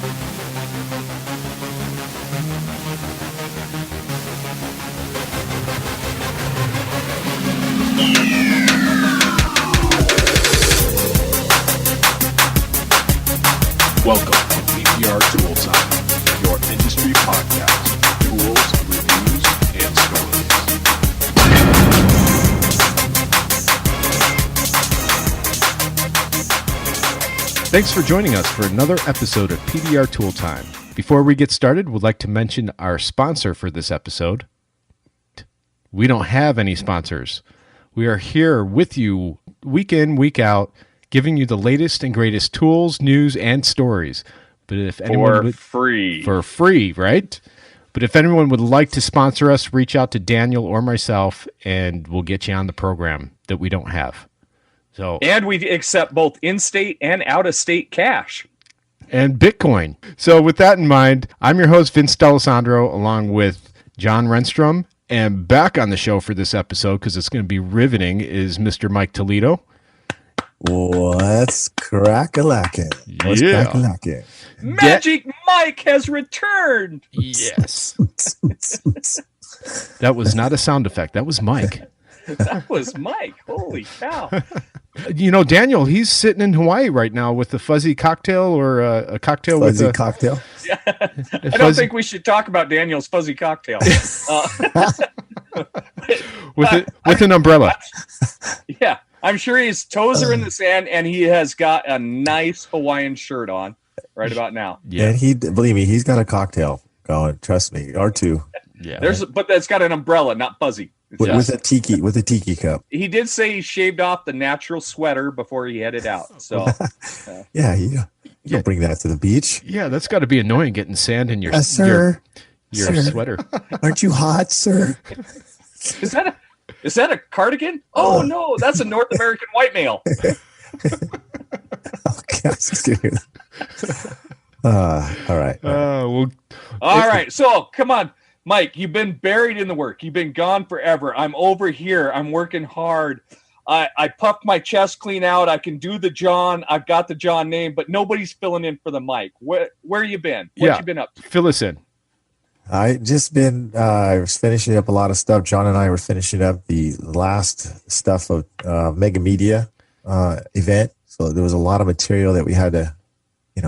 Welcome to PPR Tool Time, your industry podcast, tools, reviews, and stories. Thanks for joining us for another episode of PPR Tool Time. Before we get started, we'd like to mention our sponsor for this episode. We don't have any sponsors. We are here with you week in, week out, giving you the latest and greatest tools, news, and stories. But if anyone for free, right? But if anyone would like to sponsor us, reach out to Daniel or myself, and we'll get you on the program that we don't have. And we accept both in-state and out-of-state cash. And Bitcoin. So with that in mind, I'm your host, Vince D'Alessandro, along with John Renstrom. And back on the show for this episode, because it's going to be riveting, is Mr. Myke Toledo. What's crack-a-lackin'? What's crack-a-lackin'? Magic Myke has returned. Yes. That was not a sound effect. That was Myke. That was Myke. Holy cow. You know, Daniel, he's sitting in Hawaii right now with a fuzzy cocktail or a cocktail fuzzy with a cocktail. Yeah. I don't think we should talk about Daniel's fuzzy cocktail. with an umbrella. Yeah. I'm sure his toes are in the sand and he has got a nice Hawaiian shirt on right about now. Yeah. And believe me, he's got a cocktail going. Trust me, or two. Yeah. But that's got an umbrella, not fuzzy. With a tiki cup. He did say he shaved off the natural sweater before he headed out. So yeah, you don't bring that to the beach. Yeah, that's got to be annoying getting sand in your sir. Your sweater. Aren't you hot, sir? Is that a cardigan? Oh no, that's a North American white male. Okay, I was just kidding. All right. All right. So come on, Myke, you've been buried in the work. You've been gone forever. I'm over here. I'm working hard. I puffed my chest clean out. I can do the John. I've got the John name, but nobody's filling in for the Myke. Where you been? What you been up to? Fill us in. I just been I was finishing up a lot of stuff. John and I were finishing up the last stuff of Mega Media event. So there was a lot of material that we had to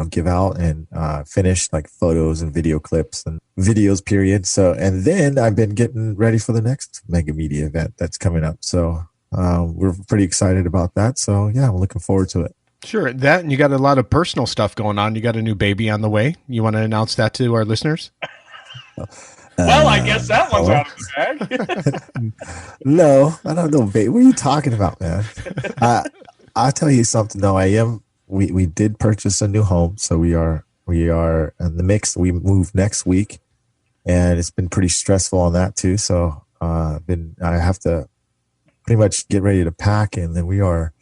give out and finish, like photos and video clips and videos, period. So, and then I've been getting ready for the next Mega Media event that's coming up. So we're pretty excited about that. So yeah, I'm looking forward to it. Sure. That, and you got a lot of personal stuff going on. You got a new baby on the way. You want to announce that to our listeners? Well, I guess that one's out of the bag. No, I don't know, babe. What are you talking about, man? I'll tell you something though. We did purchase a new home, so we are in the mix. We move next week, and it's been pretty stressful on that too. So I have to pretty much get ready to pack, and then we're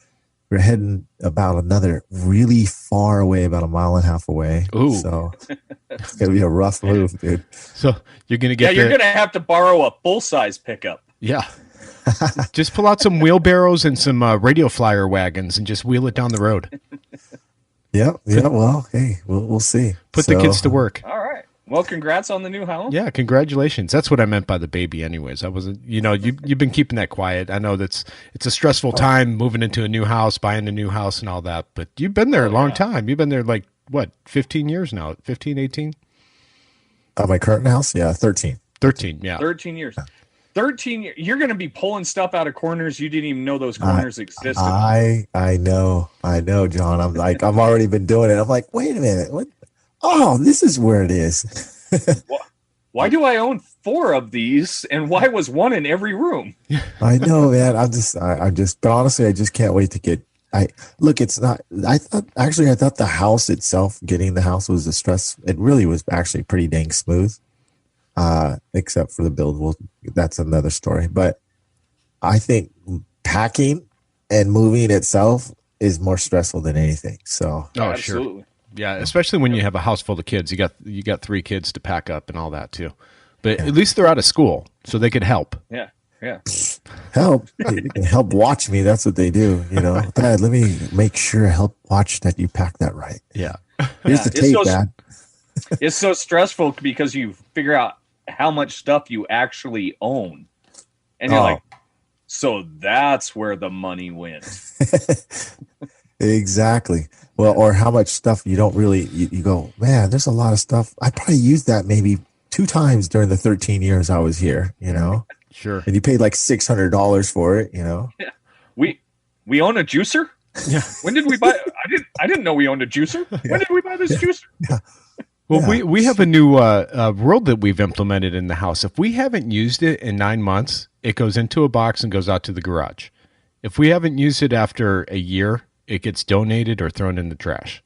heading about another really far away, about 1.5 miles away. Ooh. So it's gonna be a rough move, dude. So you're gonna get you're gonna have to borrow a full-size pickup. Yeah. Just pull out some wheelbarrows and some radio flyer wagons and just wheel it down the road. Yeah. Well, hey, we'll see. Put the kids to work. All right. Well, congrats on the new home. Yeah, congratulations. That's what I meant by the baby anyways. I wasn't, you've been keeping that quiet. I know it's a stressful time moving into a new house, buying a new house and all that, but you've been there a long time. You've been there like, 15 years now? 15, 18? My current house? Yeah, 13. 13, yeah. 13 years. 13 years. You're going to be pulling stuff out of corners you didn't even know those corners existed. I know, John. I've already been doing it. I'm like, wait a minute. What? Oh, this is where it is. Why do I own 4 of these, and why was one in every room? I know, man. But honestly, I just can't wait to get. It's not. I thought the house itself, getting the house was a stress. It really was actually pretty dang smooth, except for the build. Well, that's another story. But I think packing and moving itself is more stressful than anything. So, absolutely. Sure. Yeah, especially when you have a house full of kids. You got 3 kids to pack up and all that too. But at least they're out of school, so they could help. Yeah. Help. They can help watch me. That's what they do. Dad, let me make sure help watch that you pack that right. Yeah. Here's the tape, Dad. It's so stressful because you figure out how much stuff you actually own. And you're like, so that's where the money went. Exactly. Well, or how much stuff you don't really, you go, man, there's a lot of stuff. I probably used that maybe 2 times during the 13 years I was here, you know? Sure. And you paid like $600 for it, you know? Yeah. We own a juicer? Yeah. When did we buy? I didn't know we owned a juicer. When did we buy this juicer? Yeah. Well, Yeah. we have a new rule that we've implemented in the house. If we haven't used it in 9 months, it goes into a box and goes out to the garage. If we haven't used it after a year, it gets donated or thrown in the trash.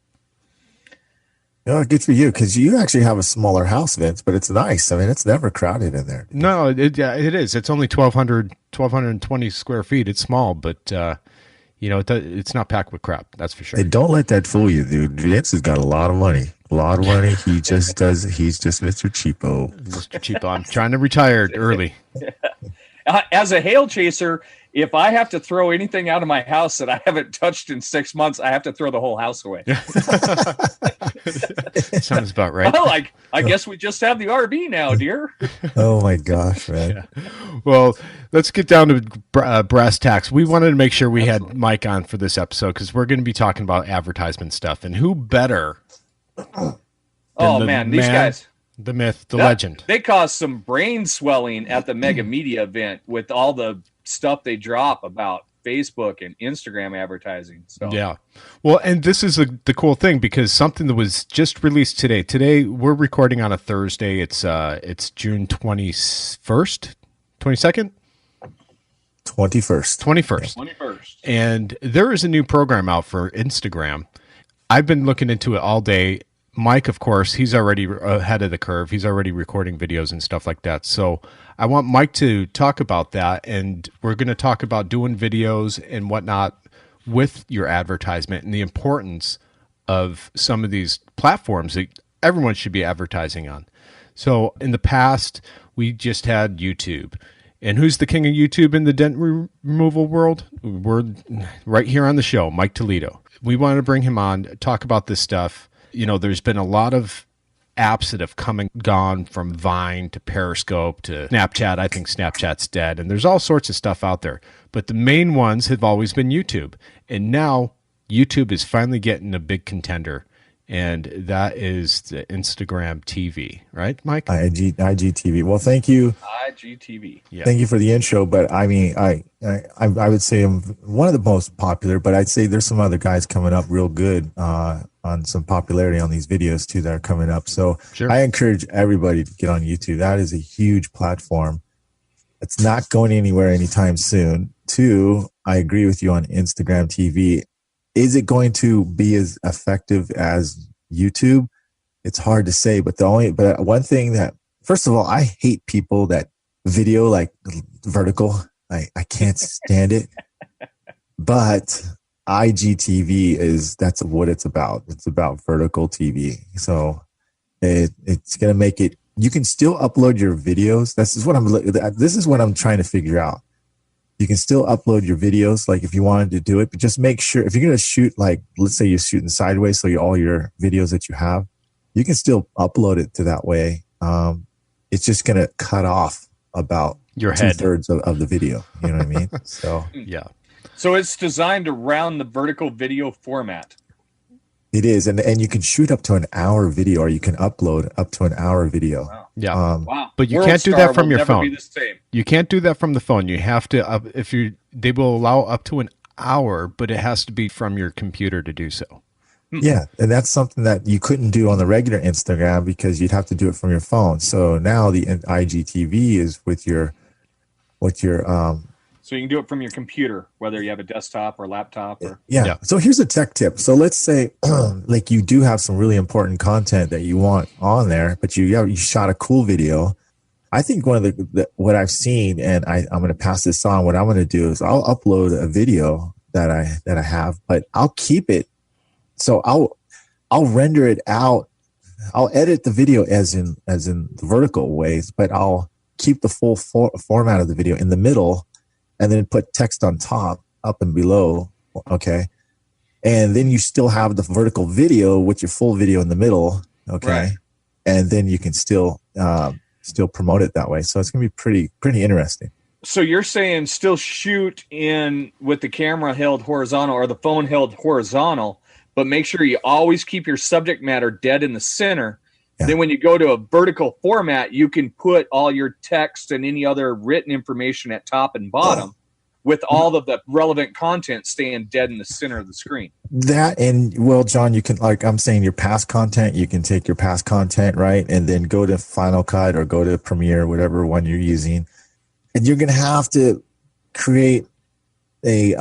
No, good for you, because you actually have a smaller house, Vince, but it's nice. I mean, it's never crowded in there. No, it is. It's only 1,220 square feet. It's small, but it's not packed with crap. That's for sure. Hey, don't let that fool you, dude. Vince has got a lot of money. A lot of money. He's just Mr. Cheapo. Mr. Cheapo. I'm trying to retire early. As a hail chaser, if I have to throw anything out of my house that I haven't touched in 6 months, I have to throw the whole house away. Sounds about right. Well, I guess we just have the RV now, dear. Oh my gosh, man. Yeah. Well, let's get down to brass tacks. We wanted to make sure we had Myke on for this episode because we're going to be talking about advertisement stuff. And who better? These guys. The myth, the legend. They caused some brain swelling at the Mega Media event with all the stuff they drop about Facebook and Instagram advertising. So yeah. Well, and this is the cool thing because something that was just released today. Today we're recording on a Thursday. It's June 21st, 22nd? 21st. 21st. And there is a new program out for Instagram. I've been looking into it all day. Myke, of course, he's already ahead of the curve. He's already recording videos and stuff like that. So I want Myke to talk about that, and we're going to talk about doing videos and whatnot with your advertisement and the importance of some of these platforms that everyone should be advertising on. So in the past, we just had YouTube. And who's the king of YouTube in the dent removal world? We're right here on the show, Myke Toledo. We want to bring him on, talk about this stuff. You know, there's been a lot of apps that have come and gone from Vine to Periscope to Snapchat. I think Snapchat's dead. And there's all sorts of stuff out there. But the main ones have always been YouTube. And now YouTube is finally getting a big contender. And that is the Instagram TV, right, Myke? IGTV. Well, thank you. IGTV. Yeah. Thank you for the intro. But I mean, I would say I'm one of the most popular, but I'd say there's some other guys coming up real good on some popularity on these videos too that are coming up. So Sure. I encourage everybody to get on YouTube. That is a huge platform. It's not going anywhere anytime soon. 2, I agree with you on Instagram TV. Is it going to be as effective as YouTube? It's hard to say, but one thing that, first of all, I hate people that video like vertical. I can't stand it. But IGTV that's what it's about. It's about vertical TV. So it's going to make it, you can still upload your videos. This is what I'm trying to figure out. You can still upload your videos, like if you wanted to do it, but just make sure if you're going to shoot, like, let's say you're shooting sideways. So all your videos that you have, you can still upload it to that way. It's just going to cut off about Your head. 2/3 of the video. You know what I mean? So Yeah. So it's designed around the vertical video format. it is. And you can shoot up to an hour video, or you can upload up to an hour video. Wow. Yeah. Wow. But you World can't do Star that from will your never phone. Be the same. You can't do that from the phone. You have to, they will allow up to an hour, but it has to be from your computer to do so. Yeah, and that's something that you couldn't do on the regular Instagram because you'd have to do it from your phone. So now the IGTV is with your So you can do it from your computer, whether you have a desktop or laptop. Or yeah. So here's a tech tip. So let's say like you do have some really important content that you want on there, but you shot a cool video. I think one of what I've seen, and I'm going to pass this on. What I'm going to do is I'll upload a video that I have, but I'll keep it. So I'll render it out. I'll edit the video as in the vertical ways, but I'll keep the full format of the video in the middle, and then put text on top, up and below. Okay, and then you still have the vertical video with your full video in the middle. Okay, Right. and then you can still promote it that way. So it's going to be pretty interesting. So you're saying still shoot in with the camera held horizontal or the phone held horizontal, but make sure you always keep your subject matter dead in the center. Yeah. Then when you go to a vertical format, you can put all your text and any other written information at top and bottom with all of the relevant content staying dead in the center of the screen. That, and well, John, you can, like I'm saying, your past content, you can take your past content, right? And then go to Final Cut or go to Premiere, whatever one you're using. And you're going to have to create a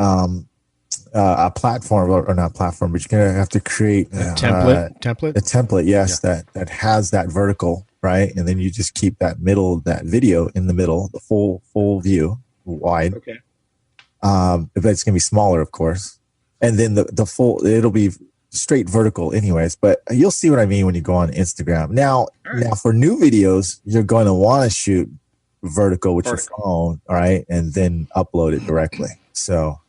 platform, or not platform, but you're going to have to create a template. Yes. Yeah. That has that vertical, right? And then you just keep that video in the middle, the full view wide. Okay. But it's going to be smaller, of course. And then the full, it'll be straight vertical anyways, but you'll see what I mean when you go on Instagram. Now for new videos, you're going to want to shoot vertical with your phone, all right, and then upload it directly. So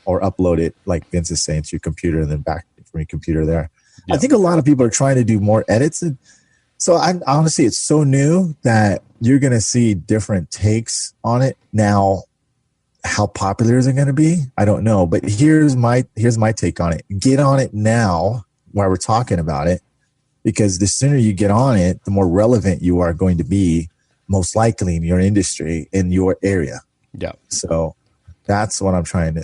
or upload it, like Vince is saying, to your computer and then back from your computer there. Yeah. I think a lot of people are trying to do more edits, and so honestly, it's so new that you're going to see different takes on it. Now, how popular is it going to be? I don't know, but here's my take on it. Get on it now while we're talking about it, because the sooner you get on it, the more relevant you are going to be, most likely in your industry, in your area. Yeah. So that's what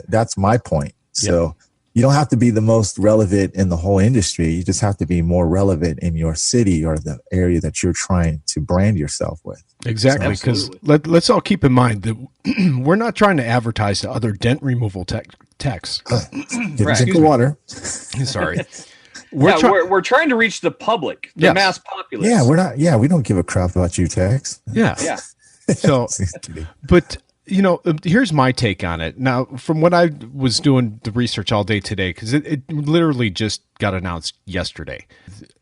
that's my point. So you don't have to be the most relevant in the whole industry. You just have to be more relevant in your city or the area that you're trying to brand yourself with. Exactly. Because let's all keep in mind that we're not trying to advertise to other dent removal techs. Get a drink of water. Sorry. We're trying to reach the public, the mass populace. Yeah, we're not. Yeah, we don't give a crap about you, techs. Yeah. So, but here's my take on it. Now, from what I was doing the research all day today, because it literally just got announced yesterday.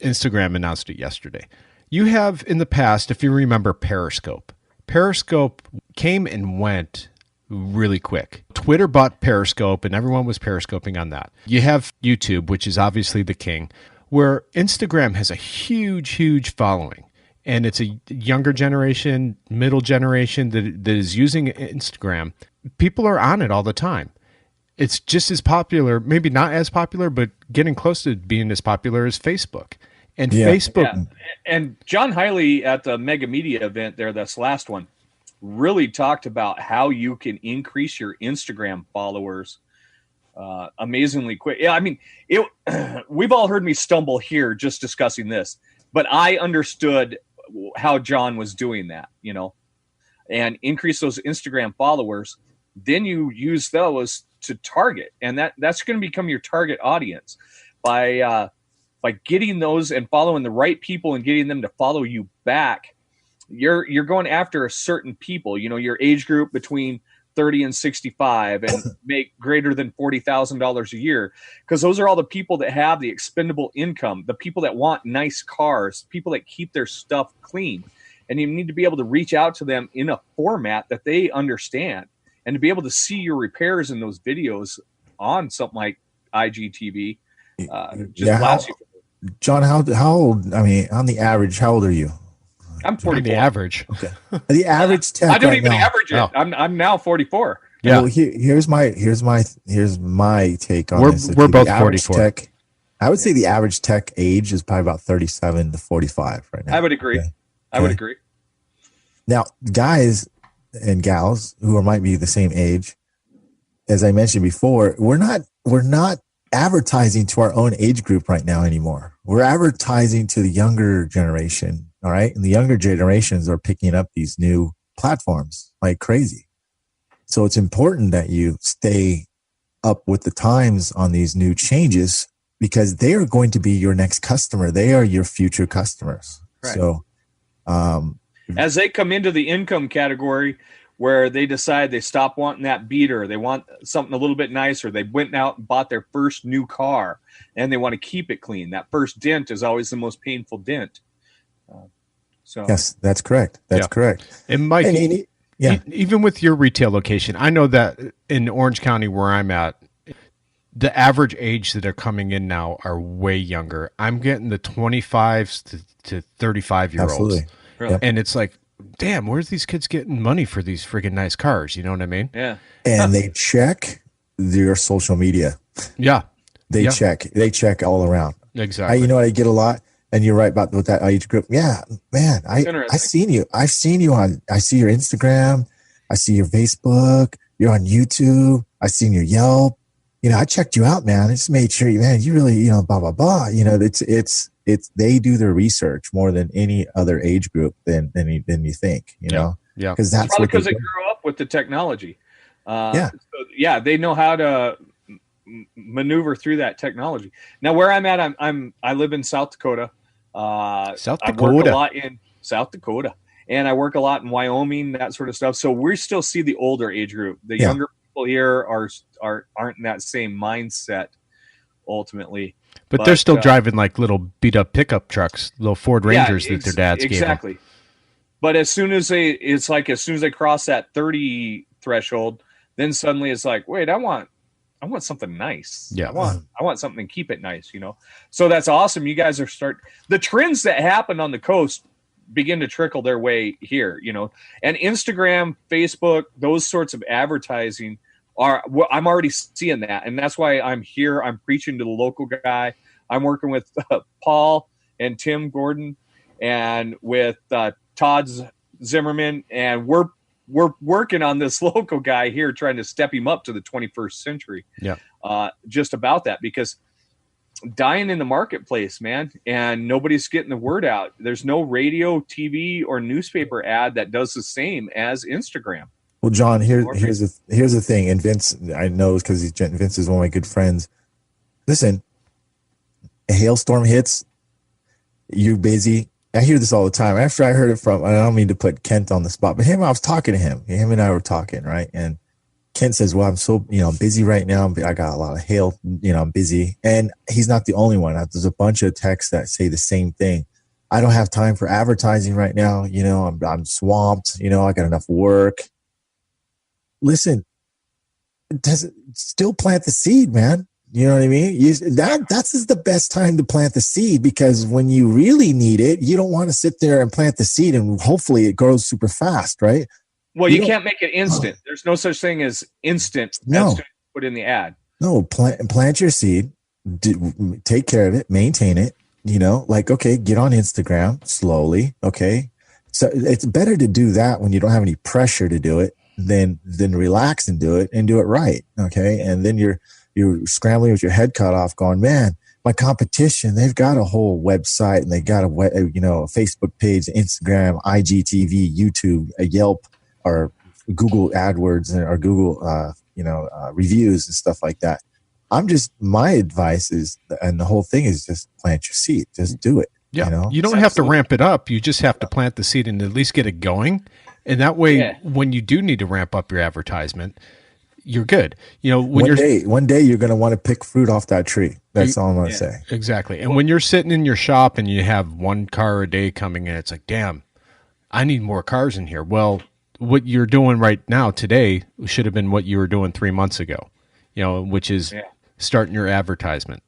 Instagram announced it yesterday. You have in the past, if you remember, Periscope. Periscope came and went really quick. Twitter bought Periscope and everyone was periscoping on that. You have YouTube, which is obviously the king, where Instagram has a huge following. And it's a younger generation, middle generation that is using Instagram. People are on it all the time. It's just as popular, maybe not as popular, but getting close to being as popular as Facebook. And Facebook. Yeah. And John Hiley at the Mega Media event there, this last one, really talked about how you can increase your Instagram followers amazingly quick. Yeah, I mean, we've all heard me stumble here just discussing this, but I understood how John was doing that, and increase those Instagram followers. Then you use those to target, and that's going to become your target audience by getting those and following the right people and getting them to follow you back. You're going after a certain people, your age group between 30 and 65 and make greater than $40,000 a year, because those are all the people that have the expendable income, the people that want nice cars, people that keep their stuff clean. And you need to be able to reach out to them in a format that they understand, and to be able to see your repairs in those videos on something like IGTV. John, how old? I mean, on the average, how old are you? I'm 44. The average. Okay. The average tech. I don't even average it. I'm now 44. Yeah. Well, here's my take on this. We're both 44. Tech, I would say the average tech age is probably about 37 to 45 right now. I would agree. Okay. I would agree. Now, guys and gals who might be the same age, as I mentioned before, we're not advertising to our own age group right now anymore. We're advertising to the younger generation. All right. And the younger generations are picking up these new platforms like crazy. So it's important that you stay up with the times on these new changes, because they are going to be your next customer. They are your future customers. Right. So, as they come into the income category where they decide they stop wanting that beater, they want something a little bit nicer, they went out and bought their first new car and they want to keep it clean. That first dent is always the most painful dent. So yes, that's correct. That's correct. And Mike, even with your retail location, I know that in Orange County where I'm at, the average age that are coming in now are way younger. I'm getting the 25s to 35-year-olds. Absolutely. Really? Yep. And it's like, damn, where's these kids getting money for these friggin' nice cars? You know what I mean? Yeah. And they check your social media. Yeah. They check all around. Exactly. You know what I get a lot? And you're right about with that age group. Yeah, man, I've seen you. I see your Instagram. I see your Facebook. You're on YouTube. I seen your Yelp. You know, I checked you out, man. I just made sure you really, you know, blah, blah, blah. You know, it's, they do their research more than any other age group than you think, you know? Yeah. Cause that's probably because they grew up with the technology. So, they know how to maneuver through that technology. Now where I'm at, I live in South Dakota. I work a lot in South Dakota, and I work a lot in Wyoming, that sort of stuff. So we still see the older age group. The younger people here aren't in that same mindset ultimately. But they're still driving like little beat up pickup trucks, little Ford Rangers that their dads gave them. But as soon as they cross that 30 threshold, then suddenly it's like, wait, I want something nice. Yeah. I want something to keep it nice, you know? So that's awesome. You guys are the trends that happen on the coast begin to trickle their way here, you know, and Instagram, Facebook, those sorts of advertising I'm already seeing that. And that's why I'm here. I'm preaching to the local guy. I'm working with Paul and Tim Gordon and with Todd Zimmerman. And we're working on this local guy here, trying to step him up to the 21st century. Yeah. Just about that, because dying in the marketplace, man, and nobody's getting the word out. There's no radio, TV, or newspaper ad that does the same as Instagram. Well, John, here's the thing, and Vince, I know because Vince is one of my good friends. Listen, a hailstorm hits, you're busy. I hear this all the time. After I heard it from, I don't mean to put Kent on the spot, but I was talking to him. Him and I were talking, right? And Kent says, well, I'm so, I'm busy right now. I got a lot of hail, I'm busy. And he's not the only one. There's a bunch of texts that say the same thing. I don't have time for advertising right now. I'm swamped. I got enough work. Listen, still plant the seed, man. You know what I mean? That's the best time to plant the seed, because when you really need it, you don't want to sit there and plant the seed and hopefully it grows super fast, right? Well, you can't make it instant. There's no such thing as instant. No. Put in the ad. No, plant your seed, take care of it, maintain it, okay, get on Instagram slowly. Okay. So it's better to do that when you don't have any pressure to do it than relax and do it right. Okay. And then you're scrambling with your head cut off going, man, my competition, they've got a whole website and they got a Facebook page, Instagram, IGTV, YouTube, a Yelp, or Google AdWords or Google, reviews and stuff like that. My advice is, and the whole thing is, just plant your seed, just do it. Yeah. You don't have to ramp it up. You just have to plant the seed and at least get it going. And that way, when you do need to ramp up your advertisement, you're good. One day you're going to want to pick fruit off that tree. That's all I'm going to say. Exactly. And when you're sitting in your shop and you have one car a day coming in, it's like, damn, I need more cars in here. Well, what you're doing right now today should have been what you were doing 3 months ago, which is starting your advertisement.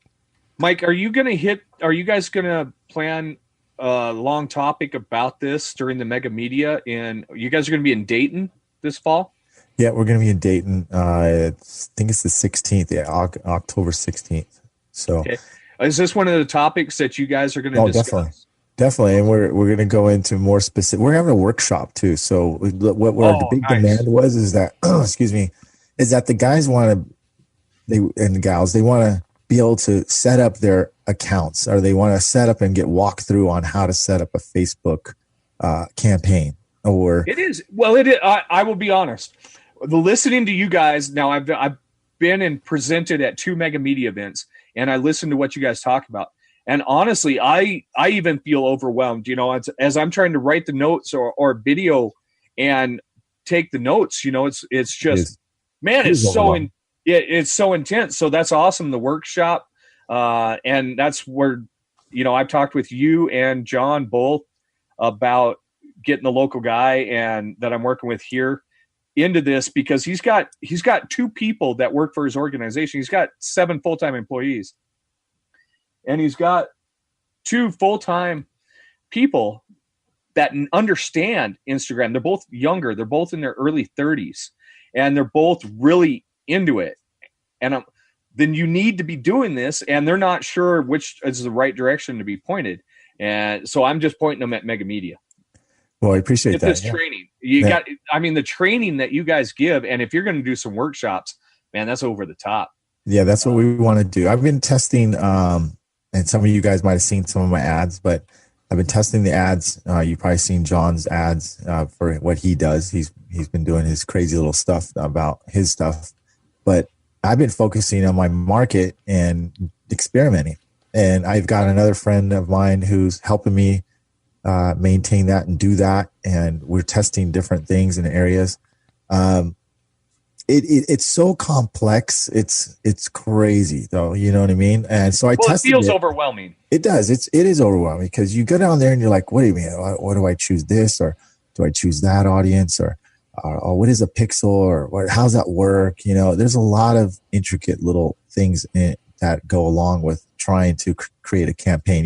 Myke, are you guys going to plan a long topic about this during the Mega Media? And you guys are going to be in Dayton this fall? Yeah, we're going to be in Dayton. I think it's the 16th, October 16th. So, okay. Is this one of the topics that you guys are going to discuss? Definitely. And we're going to go into more specific. We're having a workshop too. So what the big demand was is that, is that the guys and the gals, they want to be able to set up their accounts, or they want to set up and get walkthrough on how to set up a Facebook campaign. Or it is. Well, it is. I will be honest. Listening to you guys now, I've been and presented at 2 Mega Media events, and I listened to what you guys talk about. And honestly, I even feel overwhelmed. As I'm trying to write the notes or video and take the notes. It's just, man, it's so intense. So that's awesome. The workshop, and that's where I've talked with you and John both about getting the local guy and that I'm working with here into this because he's got 2 people that work for his organization. He's got 7 full-time employees, and he's got 2 full-time people that understand Instagram. They're both younger. They're both in their early 30s, and they're both really into it. And then you need to be doing this, and they're not sure which is the right direction to be pointed. And so I'm just pointing them at Mega Media. Well, I appreciate that. This training, the training that you guys give, and if you're going to do some workshops, man, that's over the top. Yeah, that's what we want to do. I've been testing, and some of you guys might have seen some of my ads, but I've been testing the ads. You've probably seen John's ads for what he does. He's been doing his crazy little stuff about his stuff, but I've been focusing on my market and experimenting. And I've got another friend of mine who's helping me maintain that and do that. And we're testing different things in areas. It's so complex. It's crazy though. You know what I mean? And so I tested it. Feels overwhelming. It does. It is overwhelming because you go down there and you're like, what do you mean? What do I choose this? Or do I choose that audience? Or what is a pixel? Or how's that work? You know, there's a lot of intricate little things that go along with trying to create a campaign.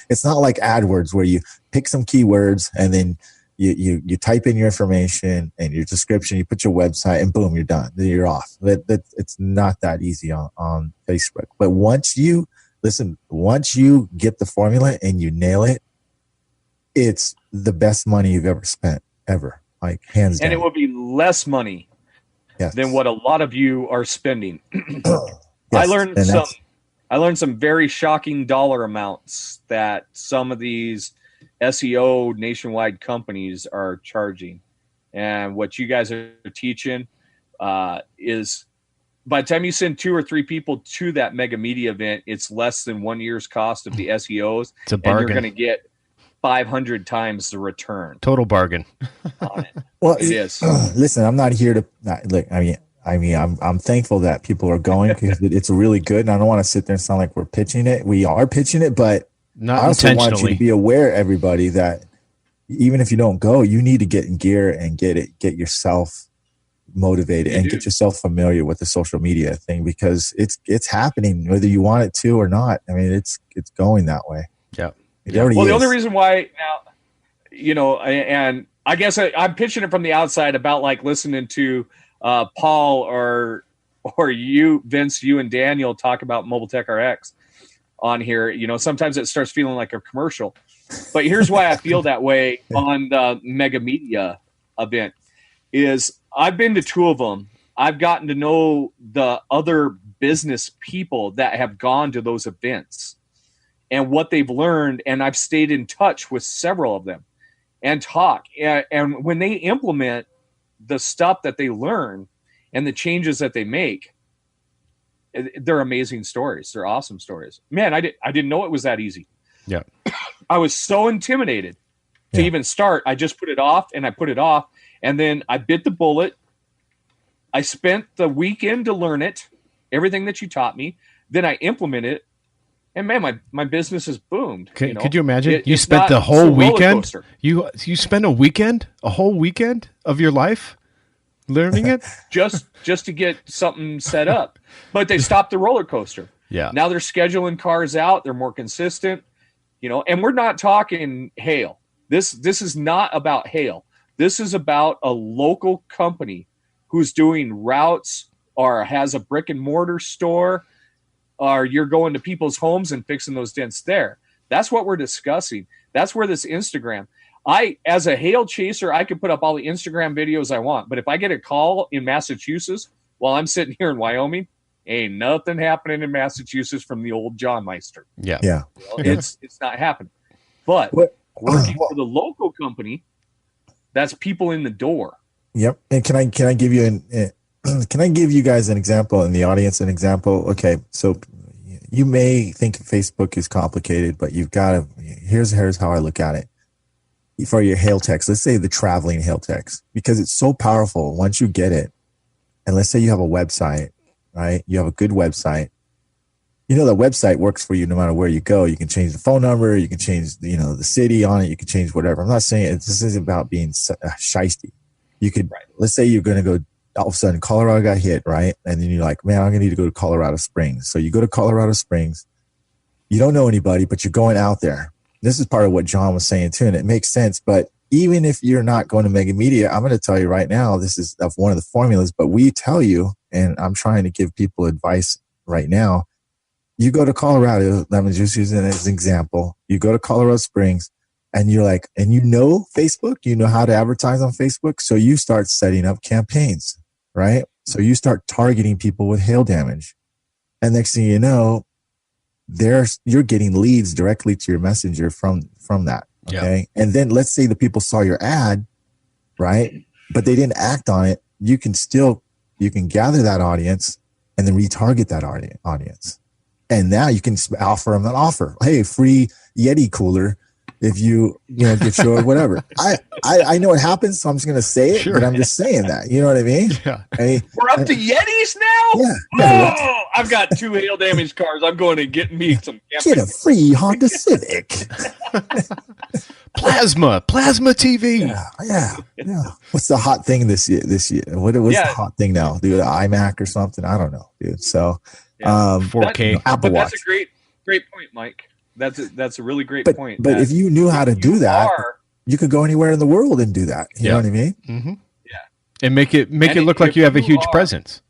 It's not like AdWords where you pick some keywords and then you type in your information and your description, you put your website, and boom, you're done. Then you're off. It's not that easy on Facebook. But once you get the formula and you nail it, it's the best money you've ever spent, ever. Like hands down. And it will be less money than what a lot of you are spending. Yes, I learned some very shocking dollar amounts that some of these SEO nationwide companies are charging. And what you guys are teaching is by the time you send 2 or 3 people to that Mega Media event, it's less than 1 year's cost of the SEOs. It's a bargain. And you're going to get 500 times the return. Total bargain. On it. Well, it is. Listen, I'm not here to look. I'm thankful that people are going because it's really good. And I don't want to sit there and sound like we're pitching it. We are pitching it, but not I also want you intentionally. to be aware, everybody, that even if you don't go, you need to get in gear and get yourself motivated and get yourself familiar with the social media thing because it's happening whether you want it to or not. I mean, it's going that way. Yeah. It already Well, is. the only reason why now, you know, and I guess I'm pitching it from the outside about like listening to Paul or you, Vince, you and Daniel talk about Mobile Tech RX on here. You know, sometimes it starts feeling like a commercial. But here's why I feel that way on the Mega Media event is I've been to 2 of them. I've gotten to know the other business people that have gone to those events and what they've learned. And I've stayed in touch with several of them and talk. And when they implement the stuff that they learn and the changes that they make, they're amazing stories. They're awesome stories. Man, I didn't know it was that easy. Yeah. I was so intimidated to even start. I just put it off and I put it off. And then I bit the bullet. I spent the weekend to learn it, everything that you taught me. Then I implemented it. And man, my business has boomed. Could you imagine? You spent the whole weekend. You spent a whole weekend of your life learning it just to get something set up. But they stopped the roller coaster. Yeah. Now they're scheduling cars out. They're more consistent. You know, and we're not talking hail. This is not about hail. This is about a local company who's doing routes or has a brick and mortar store, or you're going to people's homes and fixing those dents there. That's what we're discussing. That's where this Instagram. As a hail chaser, I can put up all the Instagram videos I want. But if I get a call in Massachusetts while I'm sitting here in Wyoming, ain't nothing happening in Massachusetts from the old John Meister. Yeah. Yeah. Well, it's not happening. But working for the local company, that's people in the door. Yep. And can I give you can I give you guys an example in the audience? An example. Okay. So you may think Facebook is complicated, but you've got to, here's how I look at it. For your hail text, let's say the traveling hail text, because it's so powerful once you get it. And let's say you have a website, right? You have a good website. You know, the website works for you no matter where you go. You can change the phone number. You can change, the city on it. You can change whatever. I'm not saying this isn't about being shiesty. You could, Right. let's say you're going to go, all of a sudden Colorado got hit, right? And then you're like, man, I'm going to need to go to Colorado Springs. So you go to Colorado Springs. You don't know anybody, but you're going out there. This is part of what John was saying too, and it makes sense. But even if you're not going to Mega Media, I'm going to tell you right now, this is one of the formulas, but we tell you, and I'm trying to give people advice right now. You go to Colorado, I'm just using it as an example. You go to Colorado Springs and you're like, and you know Facebook, you know how to advertise on Facebook. So you start setting up campaigns, right? So you start targeting people with hail damage. And next thing you know, you're getting leads directly to your messenger from that. Okay. Yeah. And then let's say the people saw your ad, right? But they didn't act on it. You can gather that audience and then retarget that audience. And now you can offer them an offer. Hey, free Yeti cooler if you get your whatever. I know what happens, so I'm just going to say it, but I'm just saying that. You know what I mean? Yeah. We're up to Yetis now? Yeah. Oh, I've got 2 hail damaged cars. I'm going to get me some camping. Get a free Honda Civic. Plasma TV. Yeah. What's the hot thing this year? What's the hot thing now? Do the iMac or something? I don't know, dude. So 4K. Apple Watch. That's a great point, Mike. That's a really great point. But if you knew how to do that, you could go anywhere in the world and do that. You know what I mean? Mm-hmm. Yeah. And make it look like you have a huge presence.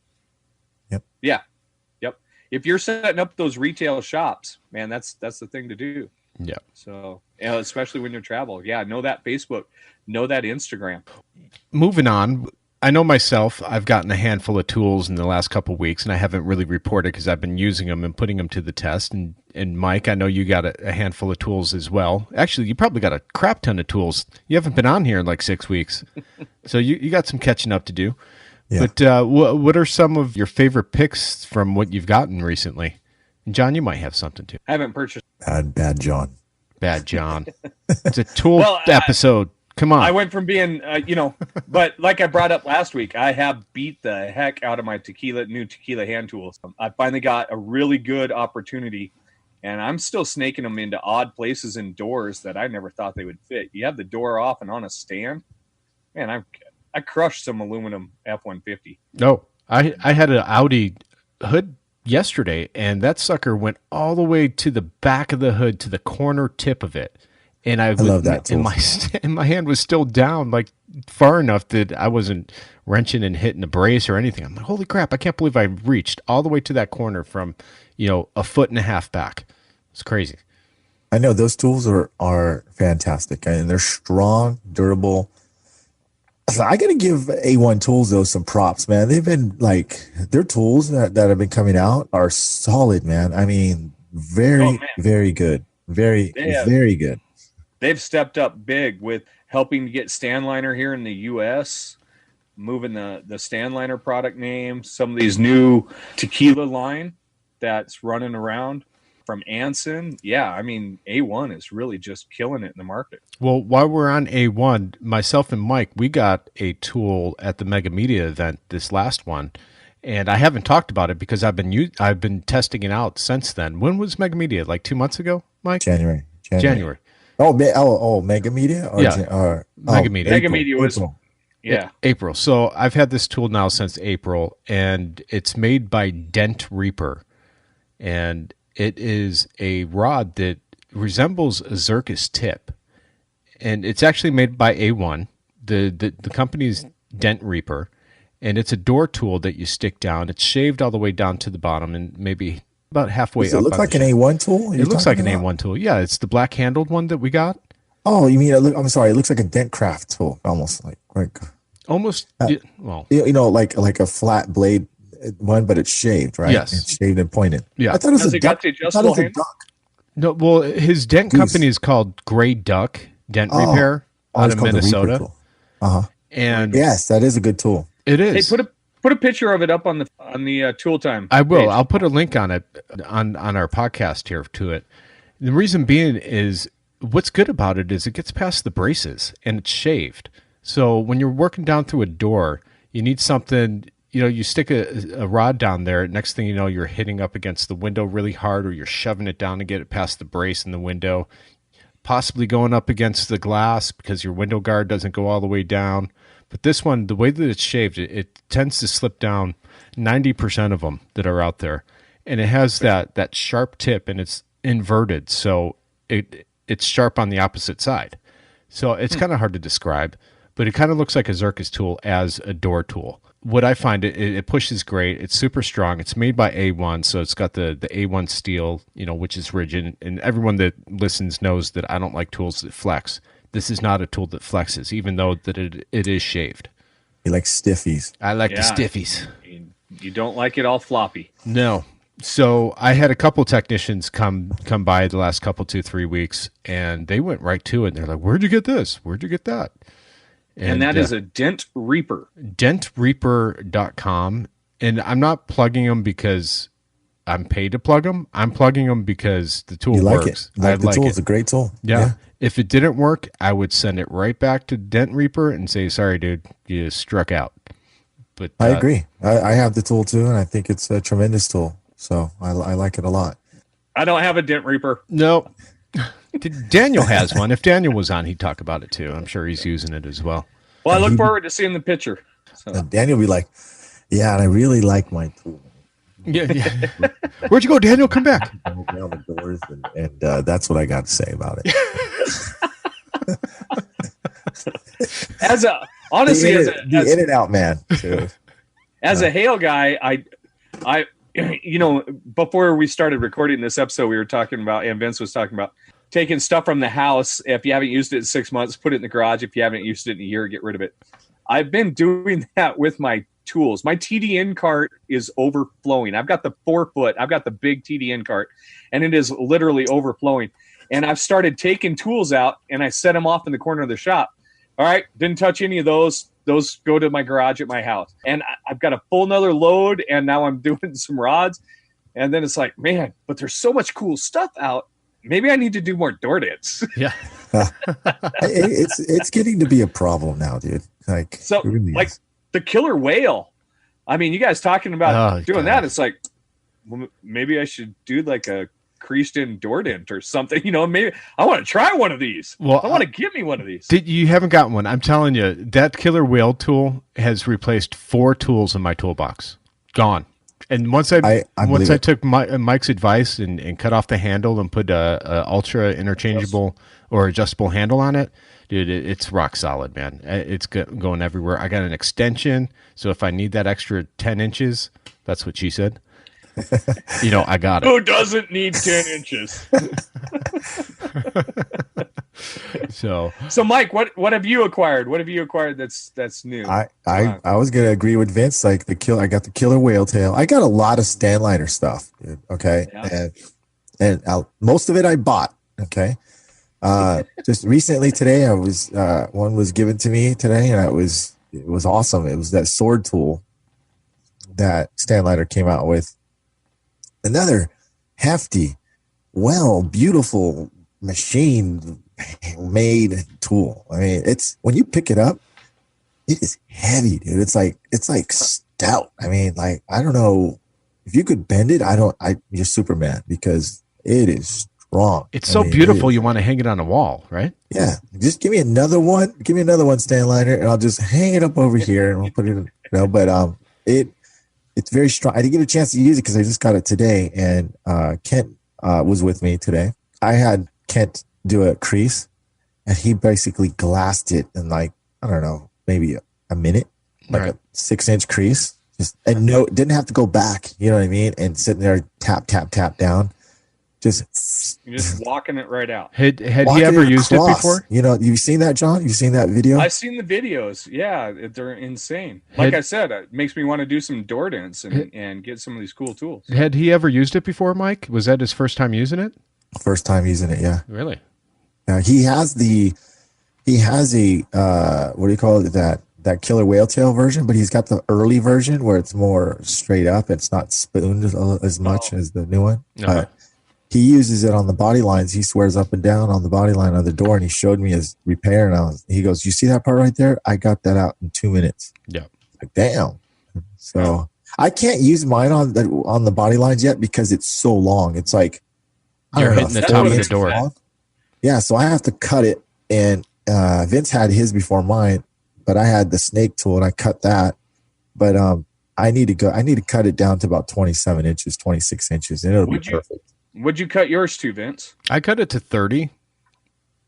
Yep. Yeah. Yep. If you're setting up those retail shops, man, that's the thing to do. Yeah. So, especially when you travel. Yeah. Know that Facebook, know that Instagram. Moving on. I know myself, I've gotten a handful of tools in the last couple of weeks, and I haven't really reported because I've been using them and putting them to the test. And Myke, I know you got a handful of tools as well. Actually, you probably got a crap ton of tools. You haven't been on here in like 6 weeks. So you got some catching up to do. Yeah. But what are some of your favorite picks from what you've gotten recently? And John, you might have something too. I haven't purchased. Bad John. Bad John. It's a tool episode. Come on. I went from being, but like I brought up last week, I have beat the heck out of my new tequila hand tools. I finally got a really good opportunity, and I'm still snaking them into odd places and doors that I never thought they would fit. You have the door off and on a stand. Man, I crushed some aluminum F-150. No, I had an Audi hood yesterday, and that sucker went all the way to the back of the hood, to the corner tip of it. And I love that tool. And my hand was still down, like far enough that I wasn't wrenching and hitting the brace or anything. I'm like, holy crap, I can't believe I reached all the way to that corner from, 1.5 feet back. It's crazy. I know those tools are fantastic, and they're strong, durable. So I got to give A1 Tools, though, some props, man. They've been their tools that have been coming out are solid, man. I mean, very good. Very good. They've stepped up big with helping to get Stanliner here in the U.S., moving the Stanliner product name, some of these new tequila line that's running around from Anson. Yeah, I mean, A1 is really just killing it in the market. Well, while we're on A1, myself and Myke, we got a tool at the Mega Media event, this last one, and I haven't talked about it because I've been testing it out since then. When was Mega Media? Like 2 months ago, Myke? January. Oh, Mega Media? Mega Media. Mega Media was April. So I've had this tool now since April, and it's made by Dent Reaper. And it is a rod that resembles a Zircus tip. And it's actually made by A1. The company's Dent Reaper. And it's a door tool that you stick down. It's shaved all the way down to the bottom and maybe about halfway up. Does it look like an A1 tool? It looks like an A1 tool. Yeah, it's the black handled one that we got. Oh, you mean I'm sorry. It looks like a Dentcraft tool, almost like almost. Like a flat blade one, but it's shaved, right? Yes, it's shaved and pointed. Yeah, I thought it was a duck. No, well, his dent company is called Gray Duck Dent Repair out of Minnesota. And yes, that is a good tool. It is. Hey, put a picture of it up on the Tool Time. I will. Page. I'll put a link on it on our podcast here to it. The reason being is what's good about it is it gets past the braces and it's shaved. So when you're working down through a door, you need something. You stick a rod down there. Next thing you know, you're hitting up against the window really hard, or you're shoving it down to get it past the brace in the window. Possibly going up against the glass because your window guard doesn't go all the way down. But this one, the way that it's shaved, it tends to slip down 90% of them that are out there. And it has that sharp tip, and it's inverted. So it's sharp on the opposite side. So it's kind of hard to describe, but it kind of looks like a Zircus tool as a door tool. What I find, it pushes great. It's super strong. It's made by A1, so it's got the A1 steel, which is rigid. And everyone that listens knows that I don't like tools that flex. This is not a tool that flexes, even though that it is shaved. You like stiffies. I like the stiffies. You don't like it all floppy. No. So I had a couple technicians come by the last couple 2-3 weeks, and they went right to it. And they're like, "Where'd you get this? Where'd you get that?" And that is a Dent Reaper. Dentreaper.com. And I'm not plugging them because I'm paid to plug them. I'm plugging them because the tool works. I like the tool. It's a great tool. Yeah. If it didn't work, I would send it right back to Dent Reaper and say, "Sorry, dude, you struck out." But I agree. I have the tool too, and I think it's a tremendous tool. So I like it a lot. I don't have a Dent Reaper. No. Daniel has one. If Daniel was on, he'd talk about it too. I'm sure he's using it as well. Well, I look forward to seeing the picture. So. Daniel will be like, "Yeah, and I really like my tool." Yeah. Where'd you go, Daniel? Come back. Down the doors, and that's what I got to say about it. Honestly, the in and out man. Too. As a hail guy, I before we started recording this episode, we were talking about, and Vince was talking about taking stuff from the house. If you haven't used it in 6 months, put it in the garage. If you haven't used it in a year, get rid of it. I've been doing that with my tools. My TDN cart is overflowing. I've got the 4-foot. I've got the big TDN cart, and it is literally overflowing. And I've started taking tools out, and I set them off in the corner of the shop. All right, didn't touch any of those. Those go to my garage at my house. And I've got a full nother load, and now I'm doing some rods. And then it's like, man, but there's so much cool stuff out. Maybe I need to do more door dents. Yeah. It's getting to be a problem now, dude. Like the killer whale. I mean, you guys talking about doing that. It's like, well, maybe I should do like a creased in door dent or something. Maybe I want to try one of these. Well, I want to get me one of these. You haven't gotten one. I'm telling you, that killer whale tool has replaced 4 tools in my toolbox. Gone. And once I took Mike's advice and cut off the handle and put a ultra interchangeable or adjustable handle on it, dude, it's rock solid, man. It's going everywhere. I got an extension, so if I need that extra 10 inches, that's what she said. I got it. Who doesn't need 10 inches? So Mike, what have you acquired? What have you acquired that's new? I was gonna agree with Vince. Like I got the killer whale tail. I got a lot of Stanliner stuff, dude, okay, and most of it I bought. Okay, just recently today, I was one was given to me today, and it was awesome. It was that sword tool that Stanliner came out with. Another hefty, beautiful machine-made tool. I mean, it's when you pick it up, it is heavy, dude. It's like stout. I mean, like, I don't know if you could bend it. You're Superman because it is strong. It's so beautiful. You want to hang it on a wall, right? Yeah. Just give me another one. Give me another one, Stanliner, and I'll just hang it up over here and we'll put it in. But it's very strong. I didn't get a chance to use it because I just got it today, and Kent was with me today. I had Kent do a crease, and he basically glassed it in maybe a minute, like a 6-inch crease. Didn't have to go back. You know what I mean? And sitting there, tap, tap, tap down. You're just walking it right out. Had he ever used it before? You've seen that, John? You've seen that video? I've seen the videos. Yeah, they're insane. Like I said, it makes me want to do some door dents and get some of these cool tools. Had he ever used it before, Mike? Was that his first time using it? First time using it, yeah. Really? He has a what do you call it? That killer whale tail version, but he's got the early version where it's more straight up. It's not spooned as much as the new one. Uh-huh. He uses it on the body lines. He swears up and down on the body line of the door, and he showed me his repair. And he goes, "You see that part right there? I got that out in 2 minutes." Yeah. Like, damn. So I can't use mine on the body lines yet because it's so long. It's like you're hitting the top of the door. Long. Yeah, so I have to cut it. And Vince had his before mine, but I had the snake tool and I cut that. But I need to cut it down to about 27 inches, 26 inches, and it'll be perfect. What'd you cut yours to, Vince? I cut it to 30.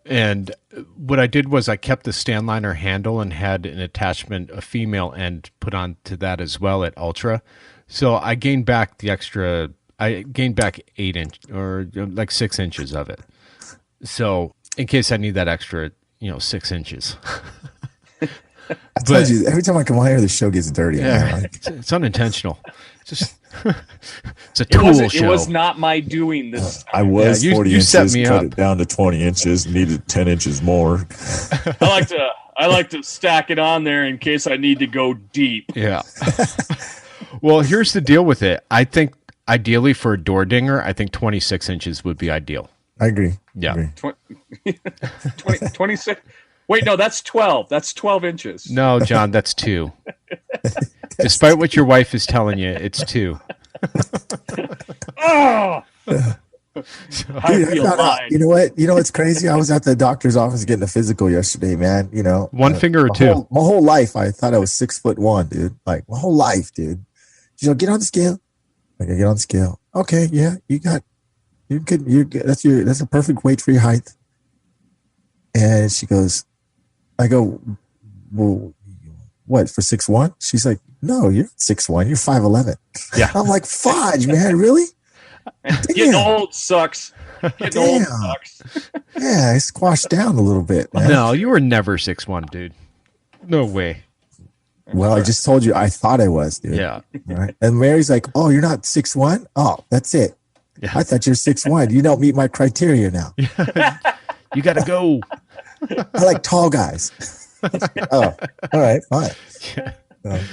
And what I did was I kept the stand liner handle and had an attachment, a female end put on to that as well at Ultra. So I gained back the extra, I gained back 8 inch or like 6 inches of it. So in case I need that extra, 6 inches. I told you, every time I come on here, the show gets dirty. Yeah, it's unintentional. It's a tool show. It was not my doing this. I was 40 inches, set me cut up. it down to 20 inches, needed 10 inches more. I like to stack it on there in case I need to go deep. Yeah. Well, here's the deal with it. I think ideally for a door dinger, I think 26 inches would be ideal. I agree. Yeah. 26. Wait, no, that's 12. That's 12 inches. No, John, that's 2. Despite what your wife is telling you, it's 2. Oh! Dude, you know what? You know what's crazy? I was at the doctor's office getting a physical yesterday, man. One finger or two. My whole life, I thought I was 6'1", dude. Like my whole life, dude. Get on the scale. I gotta get on the scale. Okay, yeah, you're good. That's a perfect weight for your height. And she goes, I go, well, what, for 6'1"? She's like, no, you're not 6'1", you're 5'11". Yeah. I'm like, fudge, man, really? Getting old sucks. Getting old sucks. Yeah, I squashed down a little bit, man. No, you were never 6'1", dude. No way. Well, I just told you I thought I was, dude. Yeah. Right? And Mary's like, oh, you're not 6'1"? Oh, that's it. Yeah. I thought you're 6'1". You don't meet my criteria now. You got to go. I like tall guys. Oh, all right, fine. Yeah.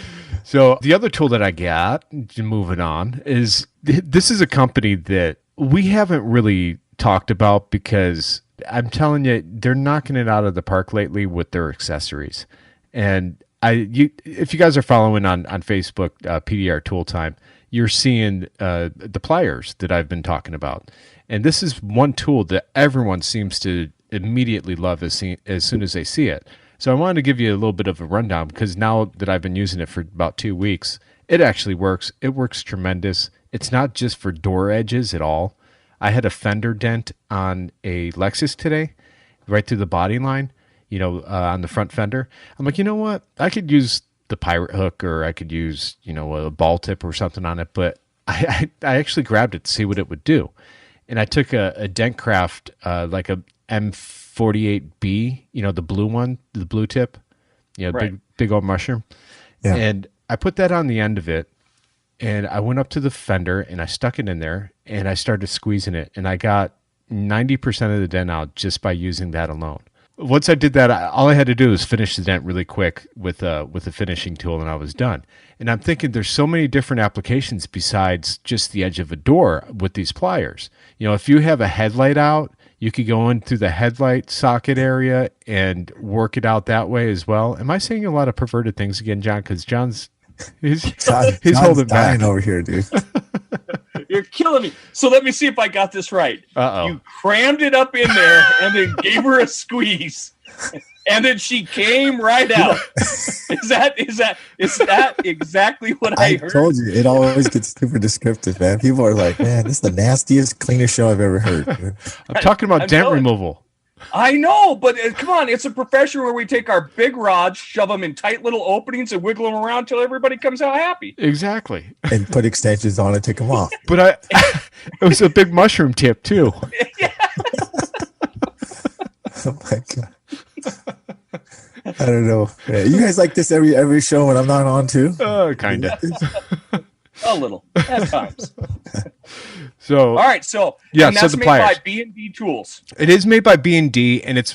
So the other tool that I got, moving on, is this is a company that we haven't really talked about because I'm telling you, they're knocking it out of the park lately with their accessories. And if you guys are following on Facebook, PDR Tool Time, you're seeing the pliers that I've been talking about. And this is one tool that everyone seems to immediately love as soon as they see it. So I wanted to give you a little bit of a rundown because now that I've been using it for about 2 weeks, it actually works. It works tremendous. It's not just for door edges at all. I had a fender dent on a Lexus today, right through the body line, on the front fender. I'm like, you know what? I could use the pirate hook or I could use, a ball tip or something on it. But I actually grabbed it to see what it would do. And I took a Dentcraft, like a M48B, the blue one, the blue tip, right. big old mushroom. Yeah. And I put that on the end of it and I went up to the fender and I stuck it in there and I started squeezing it and I got 90% of the dent out just by using that alone. Once I did that, all I had to do was finish the dent really quick with a finishing tool and I was done. And I'm thinking there's so many different applications besides just the edge of a door with these pliers. If you have a headlight out, you could go in through the headlight socket area and work it out that way as well. Am I saying a lot of perverted things again, John? Because John's holding back over here, dude. You're killing me. So let me see if I got this right. Uh-oh. You crammed it up in there and then gave her a squeeze. And then she came right out. Is that exactly what I heard? I told you, it always gets super descriptive, man. People are like, man, this is the nastiest, cleanest show I've ever heard. I'm talking about dent removal. I know, but come on, it's a profession where we take our big rods, shove them in tight little openings, and wiggle them around till everybody comes out happy. Exactly. And put extensions on and take them off. But it was a big mushroom tip too. Yeah. Oh my God. I don't know. Yeah, you guys like this every show when I'm not on too? Kind of. A little at times. So all right, so yeah, and that's so the made pliers by B&D Tools. It is made by B&D, and it's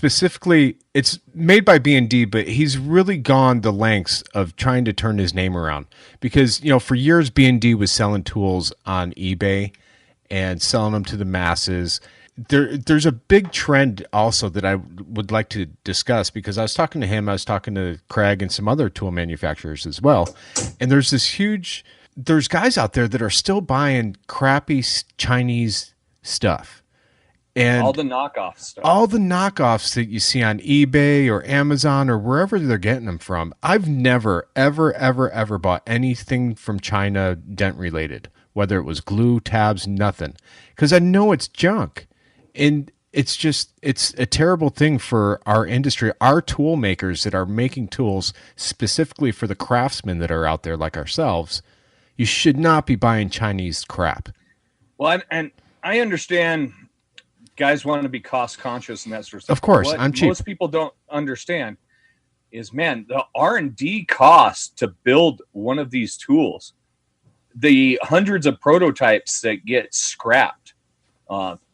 made by B&D, but he's really gone the lengths of trying to turn his name around because for years B&D was selling tools on eBay and selling them to the masses. There's a big trend also that I would like to discuss because I was talking to him, I was talking to Craig and some other tool manufacturers as well, and there's guys out there that are still buying crappy Chinese stuff. And all the knockoff stuff. all the knockoffs that you see on eBay or Amazon or wherever they're getting them from. I've never, ever bought anything from China dent related, whether it was glue, tabs, nothing, because I know it's junk. And it's a terrible thing for our industry, our tool makers that are making tools specifically for the craftsmen that are out there like ourselves. You should not be buying Chinese crap. Well, and I understand guys want to be cost conscious and that sort of stuff. Of course, what I'm cheap. Most people don't understand is, man, the R&D cost to build one of these tools, the hundreds of prototypes that get scrapped,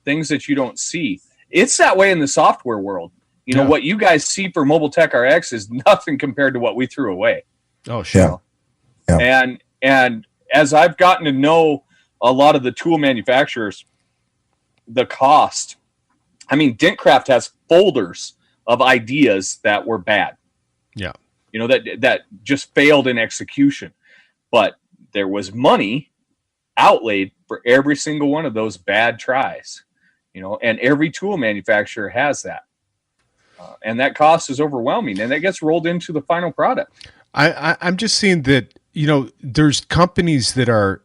things that you don't see. It's that way in the software world. You know, what you guys see for Mobile Tech RX is nothing compared to what we threw away. Oh, sure. Yeah. And as I've gotten to know a lot of the tool manufacturers, the cost. I mean, Dentcraft has folders of ideas that were bad. Yeah. You know, that just failed in execution. But there was money outlaid for every single one of those bad tries. You know, and every tool manufacturer has that. And that cost is overwhelming, and that gets rolled into the final product. I'm just seeing that, you know, there's companies that are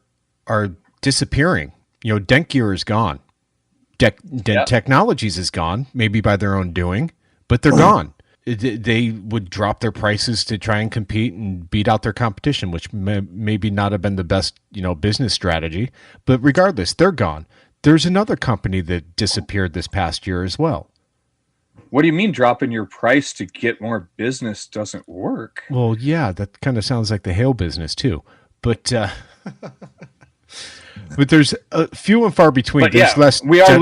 disappearing. You know, Dent Gear is gone. Dent Technologies is gone, maybe by their own doing, but they're gone. They would drop their prices to try and compete and beat out their competition, which maybe not have been the best, you know, business strategy. But regardless, they're gone. There's another company that disappeared this past year as well. What do you mean dropping your price to get more business doesn't work? Well, yeah, that kind of sounds like the hail business too. But but there's few and far between. But there's less. We are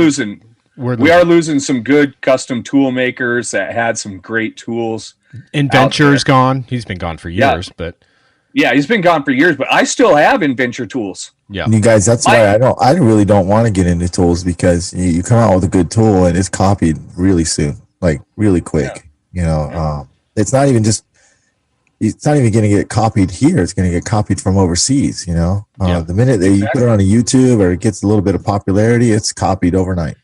losing some good custom tool makers that had some great tools. Inventure's gone. He's been gone for years, but yeah, he's been gone for years. But I still have Inventure tools. Yeah, you guys, that's why I really don't want to get into tools, because you come out with a good tool and it's copied really soon, like really quick. You know, it's not even going to get copied here. It's going to get copied from overseas. You know, the minute that you put it on a YouTube or it gets a little bit of popularity, it's copied overnight.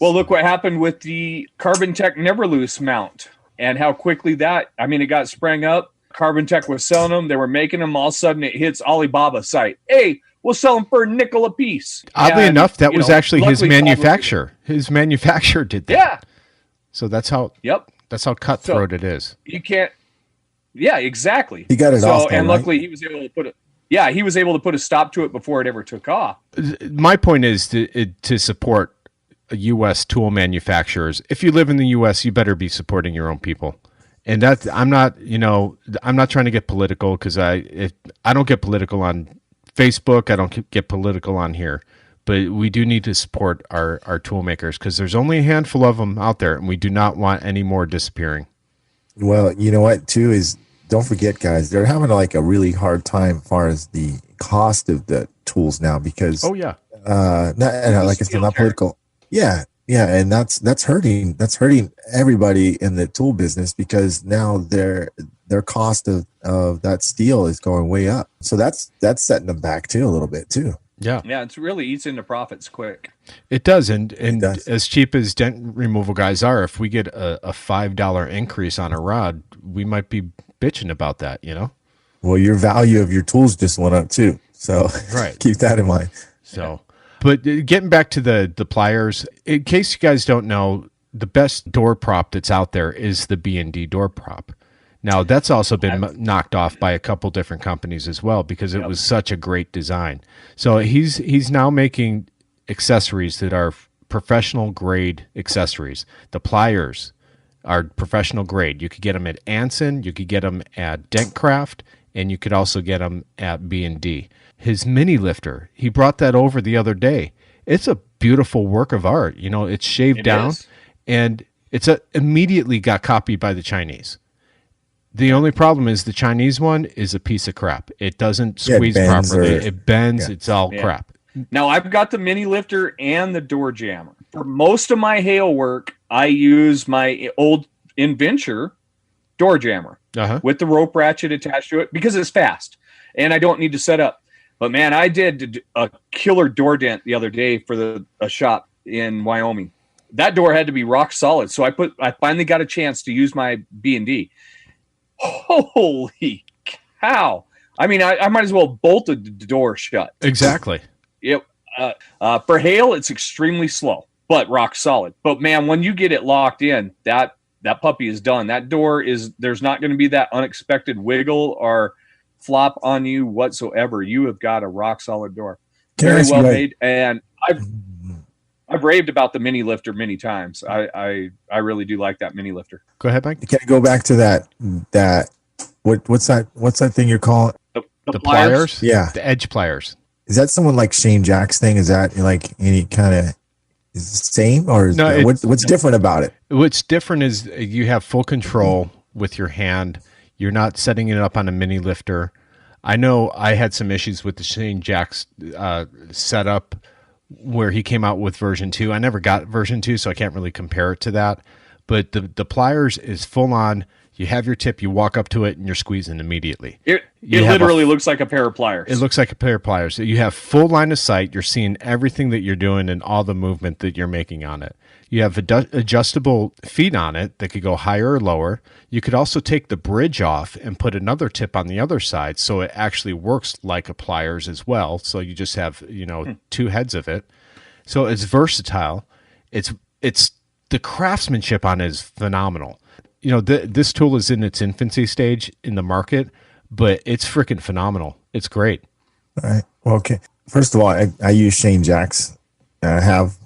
Well, look what happened with the Carbon Tech Neverloose mount and how quickly it got sprang up. Carbon Tech was selling them. They were making them. All of a sudden, it hits Alibaba's site. Hey, we'll sell them for $0.05 a piece. Oddly enough, that was actually his manufacturer. His manufacturer did that. Yeah. So that's how. Yep. That's how cutthroat it is. You can't. Yeah, exactly. He got it off. And luckily, he was able to put it. Yeah, he was able to put a stop to it before it ever took off. My point is to support U.S. tool manufacturers. If you live in the U.S., you better be supporting your own people. And that I'm not trying to get political, because I don't get political on Facebook. I don't get political on here. But we do need to support our tool makers, because there's only a handful of them out there, and we do not want any more disappearing. Well, you know what, too, is don't forget, guys, they're having like a really hard time as far as the cost of the tools now, because like I said, not political. Yeah, and that's hurting everybody in the tool business, because now their cost of that steel is going way up. So that's setting them back too a little bit too. Yeah, it really eats into profits quick. It does, and as cheap as dent removal guys are, if we get a $5 increase on a rod, we might be bitching about that, you know. Well, your value of your tools just went up too, so keep that in mind. So, but getting back to the pliers, in case you guys don't know, the best door prop that's out there is the B&D door prop. Now, that's also been knocked off by a couple different companies as well, because it was such a great design. So he's now making accessories that are professional grade accessories. The pliers are professional grade. You could get them at Anson, you could get them at Dentcraft, and you could also get them at B&D. His mini lifter, he brought that over the other day. It's a beautiful work of art. You know, it's shaved down, and it's immediately got copied by the Chinese. The only problem is the Chinese one is a piece of crap. It doesn't squeeze properly. It bends. It's all crap. Now, I've got the mini lifter and the door jammer. For most of my hail work, I use my old Inventure door jammer with the rope ratchet attached to it, because it's fast and I don't need to set up. But man, I did a killer door dent the other day for a shop in Wyoming. that door had to be rock solid. So I finally got a chance to use my B&D. Holy cow. I mean, I might as well bolt the door shut. Exactly. Yep. For hail, it's extremely slow, but rock solid. But man, when you get it locked in, that puppy is done. That door there's not going to be that unexpected wiggle or flop on you whatsoever. You have got a rock solid door. Very well made. And I've raved about the mini lifter many times. I really do like that mini lifter. Go ahead, Mike. Can I go back to that what's that thing you're calling? The pliers? Yeah. The edge pliers. Is that someone like Shane Jack's thing? Is that like any kind of is the same, or what's different about it? What's different is you have full control with your hand. You're not setting it up on a mini lifter. I know I had some issues with the Shane Jack's setup where he came out with version 2. I never got version 2, so I can't really compare it to that. But the pliers is full on. You have your tip, you walk up to it, and you're squeezing immediately. It literally looks like a pair of pliers. It looks like a pair of pliers. You have full line of sight. You're seeing everything that you're doing and all the movement that you're making on it. You have adjustable feet on it that could go higher or lower. You could also take the bridge off and put another tip on the other side, so it actually works like a pliers as well. So you just have two heads of it. So it's versatile. It's the craftsmanship on it is phenomenal. This tool is in its infancy stage in the market, but it's freaking phenomenal. It's great. All right. Well, okay. First of all, I use Shane Jack's. I have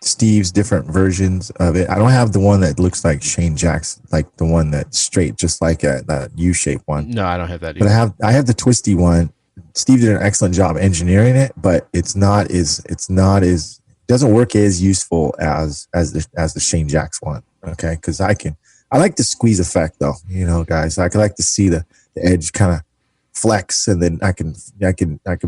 Steve's different versions of it. I don't have the one that looks like Shane Jack's, like the one that's straight, just like that U-shaped one. No, I don't have that either. But I have the twisty one. Steve did an excellent job engineering it, but it doesn't work as useful as the Shane Jack's one. Okay, because I like the squeeze effect though. Guys, I like to see the edge kind of flex, and then I can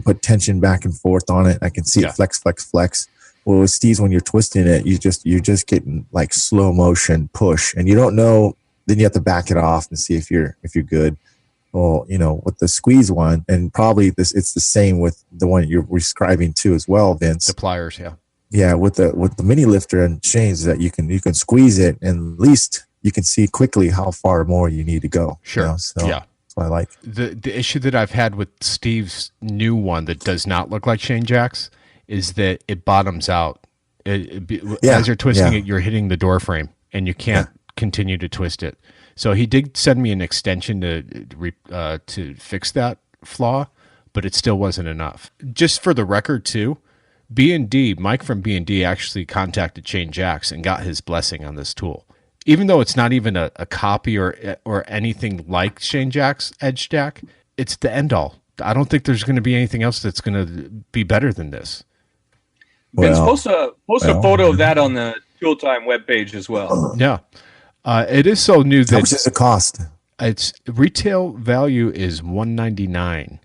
put tension back and forth on it. I can see it flex. Well, with Steve's, when you're twisting it, you're just getting like slow motion push, and you don't know. Then you have to back it off and see if you're good. Well, with the squeeze one, and probably it's the same with the one you're describing too as well, Vince. The pliers, yeah. Yeah, with the mini lifter and Shane's, that you can squeeze it, and at least you can see quickly how far more you need to go. Sure. So yeah. That's what I like. The issue that I've had with Steve's new one that does not look like Shane Jack's is that it bottoms out. As you're twisting it, you're hitting the door frame, and you can't continue to twist it. So he did send me an extension to fix that flaw, but it still wasn't enough. Just for the record, too, B&D, Myke from B&D actually contacted Shane Jack's and got his blessing on this tool. Even though it's not even a copy or anything like Shane Jack's Edge Jack, it's the end all. I don't think there's going to be anything else that's going to be better than this. Vince, post a photo of that on the Tool Time webpage as well. Yeah. It is so new that... How much does it cost? Its retail value is $199.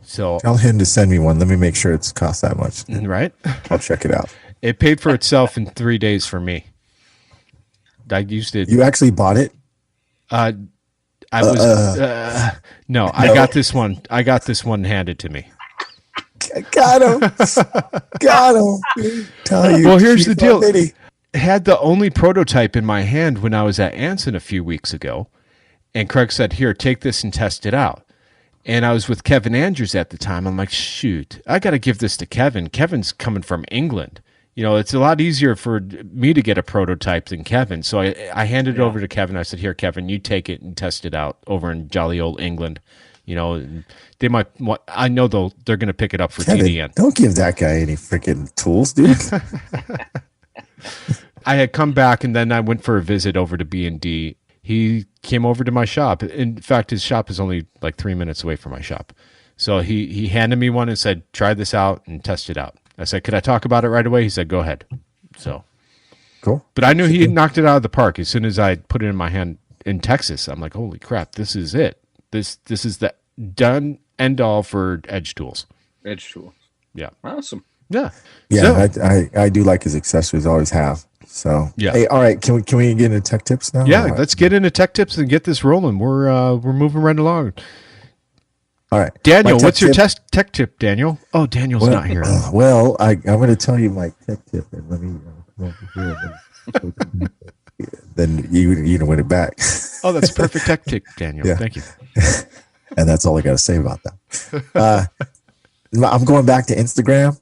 So tell him to send me one. Let me make sure it's cost that much. Right? I'll check it out. It paid for itself in 3 days for me. I used it. You actually bought it? I got this one. I got this one handed to me. Got him. Got him. Tell you. Well, here's the deal. Had the only prototype in my hand when I was at Anson a few weeks ago, and Craig said, "Here, take this and test it out." And I was with Kevin Andrews at the time. I'm like, shoot, I got to give this to Kevin. Kevin's coming from England. It's a lot easier for me to get a prototype than Kevin. So I handed it over to Kevin. I said, here, Kevin, you take it and test it out over in jolly old England. They might. I know they're going to pick it up for Kevin, TDN. Don't give that guy any freaking tools, dude. I had come back, and then I went for a visit over to B&D. He came over to my shop. In fact, his shop is only like 3 minutes away from my shop. So he handed me one and said, try this out and test it out. I said, could I talk about it right away? He said, go ahead. So cool. But I knew he knocked it out of the park as soon as I put it in my hand in Texas. I'm like, holy crap, this is it. This is the done end all for edge tools. Edge tools. Yeah. Awesome. Yeah. Yeah, so, I do like his accessories, always have. So yeah. Hey, all right, can we get into tech tips now? Yeah, let's get into tech tips and get this rolling. We're moving right along. All right. Daniel, My what's your tip- tech tip, Daniel? Oh, Daniel's not here. Well, I'm going to tell you my tech tip, and let me come over here. Then you can win it back. Oh, that's perfect tech tip, Daniel. Yeah. Thank you. And that's all I got to say about that. I'm going back to Instagram.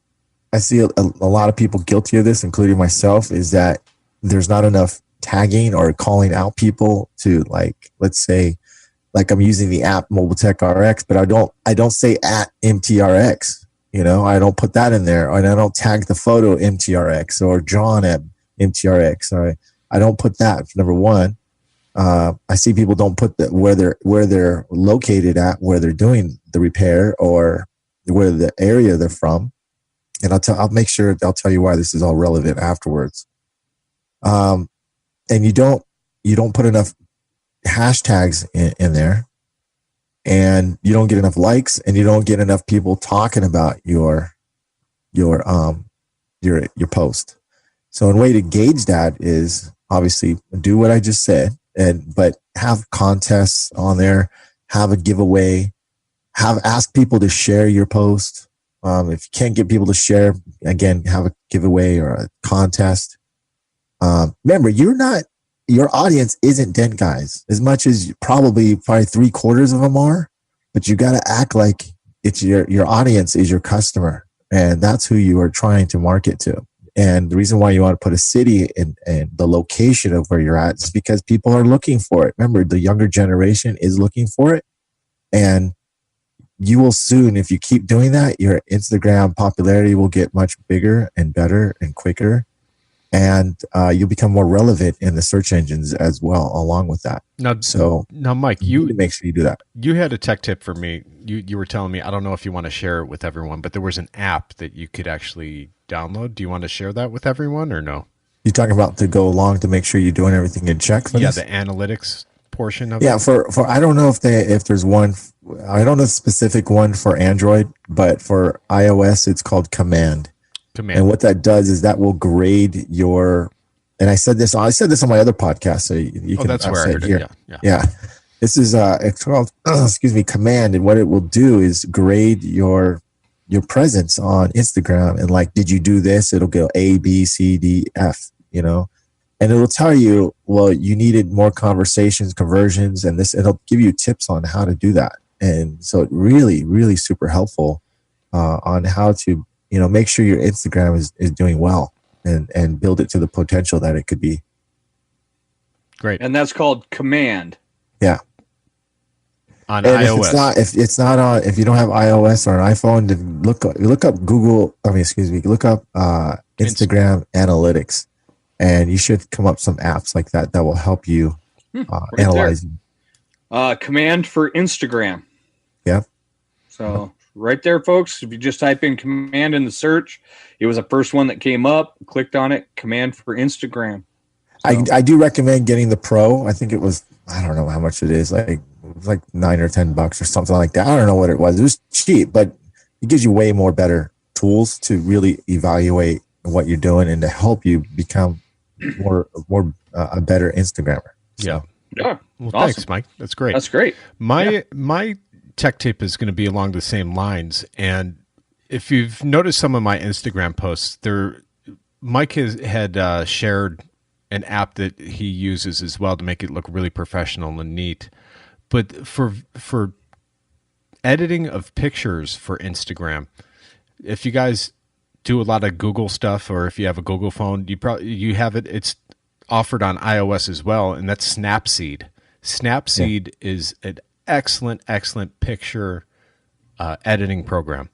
I see a lot of people guilty of this, including myself, is that there's not enough tagging or calling out people to, like, let's say, like I'm using the app Mobile Tech RX, but I don't say at MTRX. You know, I don't put that in there, and I don't tag the photo MTRX or John at MTRX. Or I don't put that. Number one, I see people don't put where they're located at, where they're doing the repair, or where the area they're from. And I'll make sure I'll tell you why this is all relevant afterwards. And you don't put enough hashtags in there, and you don't get enough likes, and you don't get enough people talking about your post. So a way to gauge that is obviously do what I just said, but have contests on there, have a giveaway, ask people to share your post. If you can't get people to share, again, have a giveaway or a contest. Remember, your audience isn't dent guys as much as probably 3/4 of them are, but you got to act like it's your audience is your customer, and that's who you are trying to market to. And the reason why you want to put a city and the location of where you're at is because people are looking for it. Remember, the younger generation is looking for it, and you will soon, if you keep doing that, your Instagram popularity will get much bigger and better and quicker. And you'll become more relevant in the search engines as well, along with that. Now, Myke, you need to make sure you do that. You had a tech tip for me. You were telling me, I don't know if you want to share it with everyone, but there was an app that you could actually download. Do you want to share that with everyone or no? You're talking about to go along to make sure you're doing everything in check for this? The analytics portion of it. Yeah, for I don't know if there's one. I don't know the specific one for Android, but for iOS, it's called Command. And what that does is that will grade your, and I said this on my other podcast, so you can. That's where I heard here. It. Yeah. This is it's called Command, and what it will do is grade your presence on Instagram, and like, did you do this? It'll go A, B, C, D, F, and it'll tell you, well, you needed more conversations, conversions, and this. It'll give you tips on how to do that, and so it really, really super helpful on how to. Make sure your Instagram is doing well and build it to the potential that it could be. Great. And that's called Command. Yeah. On iOS. If you don't have iOS or an iPhone, then look up look up Instagram analytics, and you should come up some apps like that will help you analyze. Command for Instagram. Yeah. So right there, folks, if you just type in Command in the search, it was the first one that came up. Clicked on it, Command for Instagram. So. I do recommend getting the Pro. I think it was, I don't know how much it is, like $9 or $10 or something like that. I don't know what it was. It was cheap, but it gives you way more better tools to really evaluate what you're doing and to help you become a better Instagrammer. So. Yeah. Well, awesome. Thanks, Myke. That's great. That's great. My tech tip is going to be along the same lines. And if you've noticed some of my Instagram posts, Myke had shared an app that he uses as well to make it look really professional and neat. But for editing of pictures for Instagram, if you guys do a lot of Google stuff, or if you have a Google phone, you have it. It's offered on iOS as well, and that's Snapseed. Snapseed is an excellent picture editing program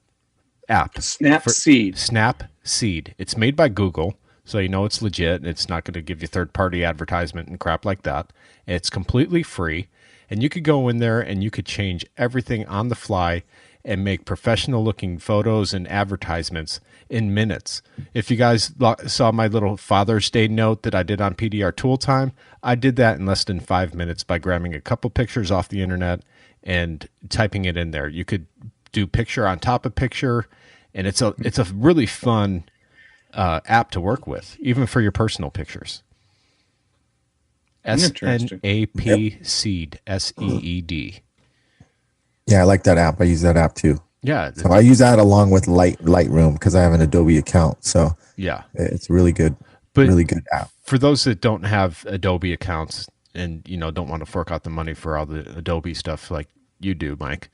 app. Snapseed. Snapseed. It's made by Google, so you know it's legit. It's not going to give you third-party advertisement and crap like that. It's completely free, and you could go in there and you could change everything on the fly and make professional-looking photos and advertisements in minutes. If you guys saw my little Father's Day note that I did on PDR Tool Time, I did that in less than 5 minutes by grabbing a couple pictures off the internet and typing it in there. You could do picture on top of picture, and it's a really fun app to work with, even for your personal pictures. SNAP Seed, SEED. Yeah, I like that app. I use that app too. Yeah. So I use that along with Lightroom because I have an Adobe account. So Yeah. it's really good. But really good app. For those that don't have Adobe accounts and don't want to fork out the money for all the Adobe stuff like you do, Myke.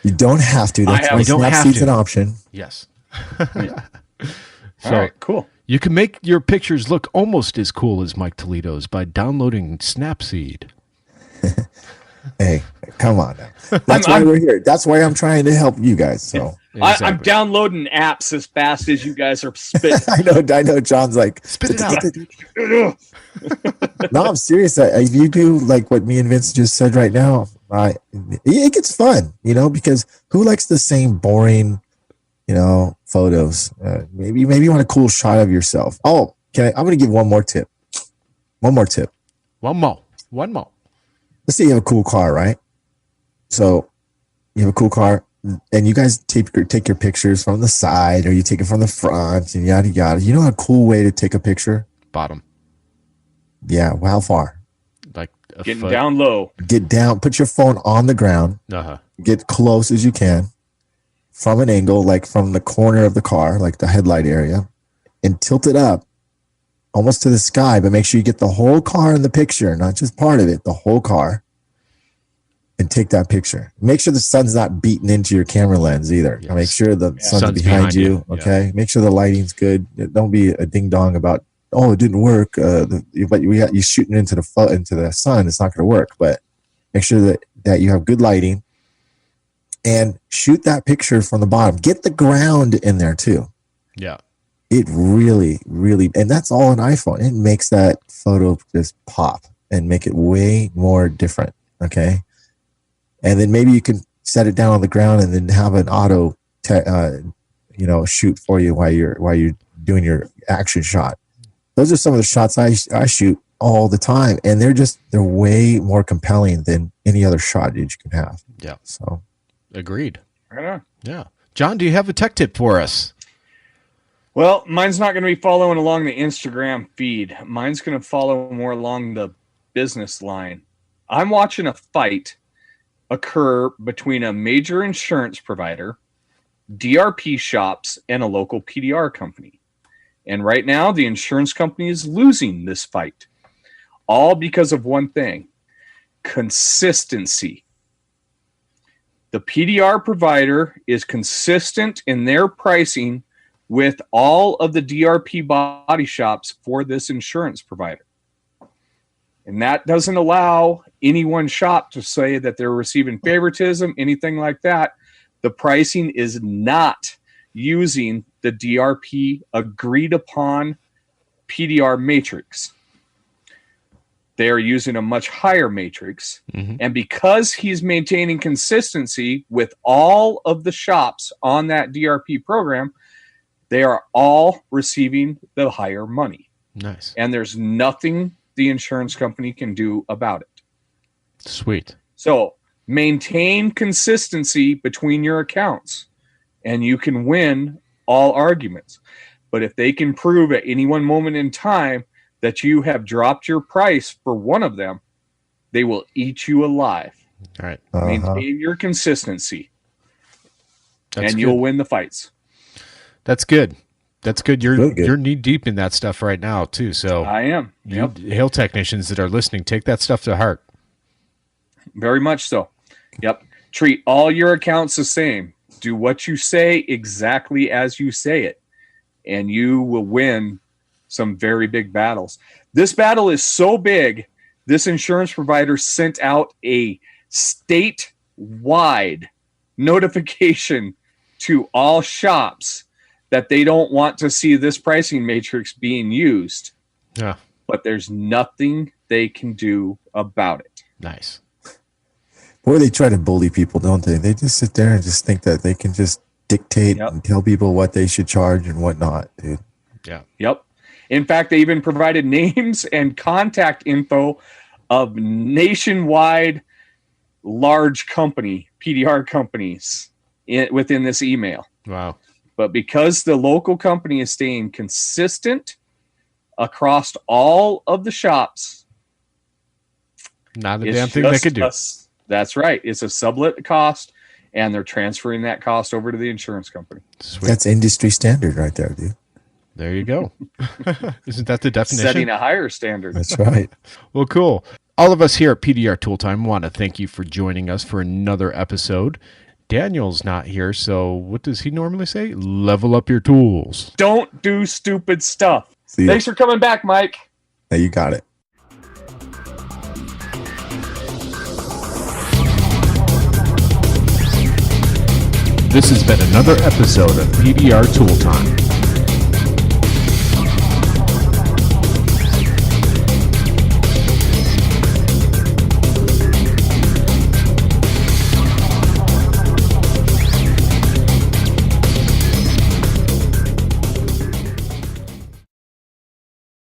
You don't have to. That's why Snapseed's an option. Yes. All right, cool. You can make your pictures look almost as cool as Myke Toledo's by downloading Snapseed. Hey, come on now. That's why we're here. That's why I'm trying to help you guys. So exactly. I'm downloading apps as fast as you guys are spitting. I know. John's like, spit it out. No, I'm serious. If you do like what me and Vince just said right now, it gets fun, because who likes the same boring, photos? Maybe you want a cool shot of yourself. Oh, I'm going to give one more tip. One more. Let's say you have a cool car, right? So you have a cool car, and you guys take your pictures from the side, or you take it from the front, and yada yada. You know a cool way to take a picture? Bottom. Yeah. Well, how far? Like getting foot. Down low. Get down. Put your phone on the ground. Get close as you can, from an angle, like from the corner of the car, like the headlight area, and tilt it up almost to the sky, but make sure you get the whole car in the picture, not just part of it, the whole car, and take that picture. Make sure the sun's not beating into your camera lens either. Yes. Make sure the sun's behind you. Okay. Yeah. Make sure the lighting's good. Don't be a ding dong about, it didn't work. But you shooting into the sun. It's not going to work, but make sure that you have good lighting and shoot that picture from the bottom. Get the ground in there too. Yeah. It really, really, and that's all an iPhone. It makes that photo just pop and make it way more different. Okay. And then maybe you can set it down on the ground and then have an auto, shoot for you while you're doing your action shot. Those are some of the shots I shoot all the time, and they're way more compelling than any other shot that you can have. Yeah. So, agreed. Right on. Yeah. John, do you have a tech tip for us? Well, mine's not going to be following along the Instagram feed. Mine's going to follow more along the business line. I'm watching a fight occur between a major insurance provider, DRP shops, and a local PDR company. And right now, the insurance company is losing this fight. All because of one thing: consistency. The PDR provider is consistent in their pricing with all of the DRP body shops for this insurance provider. And that doesn't allow any one shop to say that they're receiving favoritism, anything like that. The pricing is not using the DRP agreed upon PDR matrix. They're using a much higher matrix. Mm-hmm. And because he's maintaining consistency with all of the shops on that DRP program, they are all receiving the higher money. Nice. And there's nothing the insurance company can do about it. Sweet. So maintain consistency between your accounts, and you can win all arguments. But if they can prove at any one moment in time that you have dropped your price for one of them, they will eat you alive. All right. Maintain your consistency, and you'll win the fights. That's good. That's good. You're knee deep in that stuff right now too. So I am. Yep. Hail technicians that are listening, take that stuff to heart. Very much so. Yep. Treat all your accounts the same. Do what you say exactly as you say it, and you will win some very big battles. This battle is so big, this insurance provider sent out a statewide notification to all shops that they don't want to see this pricing matrix being used. Yeah. But there's nothing they can do about it. Nice. Boy, they try to bully people, don't they? They just sit there and just think that they can just dictate and tell people what they should charge and what not, dude. Yeah. Yep. In fact, they even provided names and contact info of nationwide large company, PDR companies within this email. Wow. But because the local company is staying consistent across all of the shops, not a damn thing they could do. That's right. It's a sublet cost, and they're transferring that cost over to the insurance company. Sweet. That's industry standard right there, dude. There you go. Isn't that the definition? Setting a higher standard. That's right. Well, cool. All of us here at PDR Tooltime want to thank you for joining us for another episode. Daniel's not here, so what does he normally say? Level up your tools. Don't do stupid stuff. See ya. Thanks for coming back, Myke. Hey, you got it. This has been another episode of PDR Tool Time.